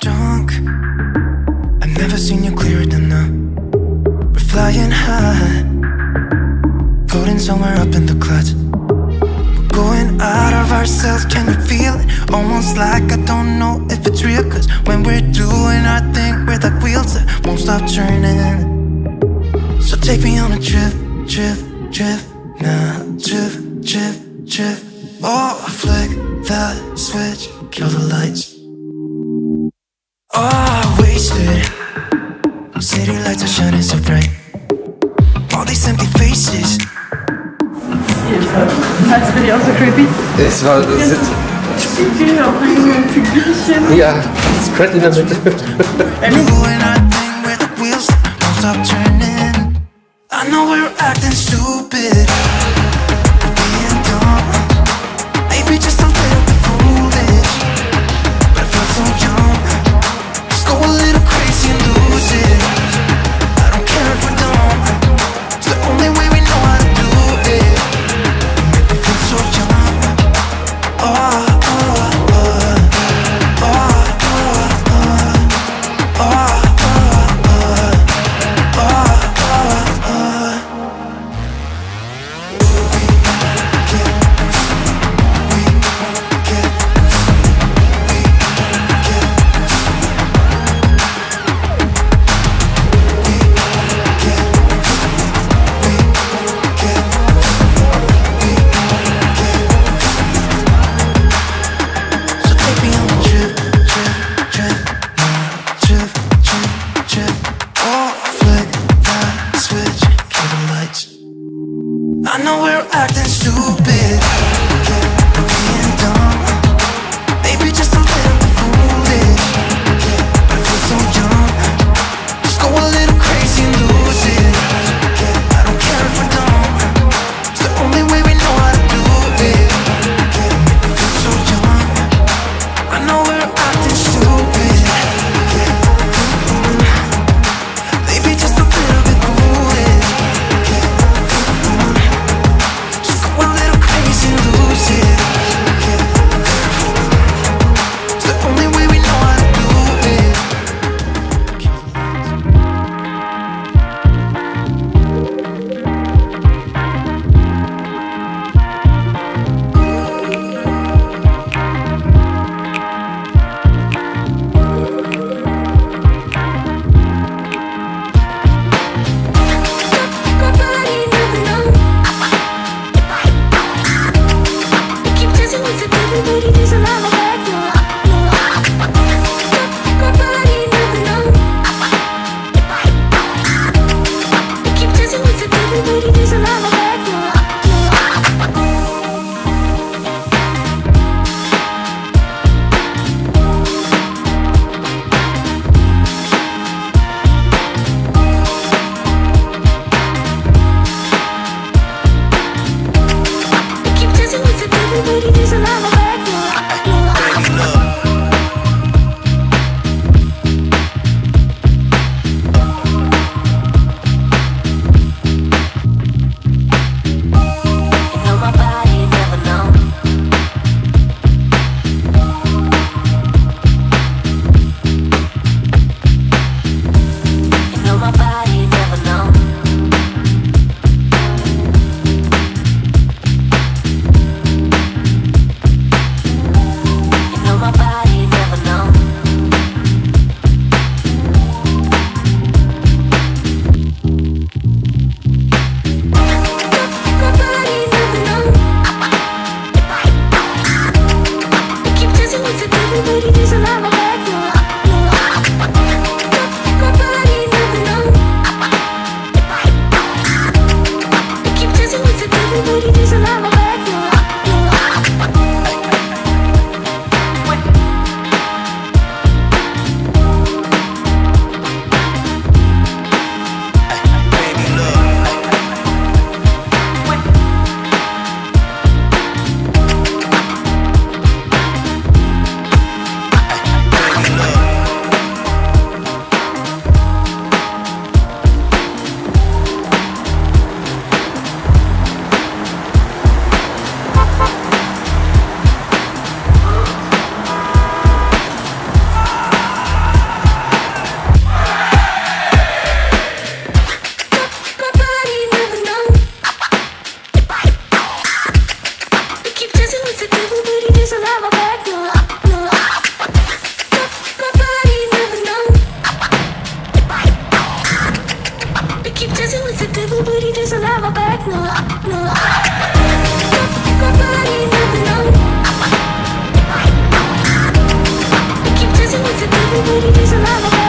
Drunk, I've never seen you clearer than now. We're flying high, floating somewhere up in the clouds. We're going out of ourselves, can you feel it? Almost like I don't know if it's real. Cause when we're doing our thing, we're like wheels that won't stop turning. So take me on a trip, trip, trip. Now trip, trip, trip. Oh, flick that switch, kill the lights. Oh, wasted. City lights are shining so bright. All these empty faces. Das finde ich auch so creepy. Es war... Spiegel, auch ein Figürchen. Ja, das Credit in der Mitte. I know we're acting stupid, being dumb, maybe just a little bit foolish. But I feel so young, just go a little crazy and lose it. I don't care if we're dumb, it's the only way we know how to do it. Make me feel so young. Oh, oh, oh, oh, oh, oh, oh. I know we're acting stupid, being dumb, maybe just a little bit foolish. But I feel so young, just go a little crazy and lose it. I don't care if we're dumb, it's the only way we know how to do it. I feel so young, I know we're acting stupid, maybe just a little bit foolish. with the devil, but he doesn't have my back, no, no. My body never know. I keep dancing with the devil, but he doesn't have my back.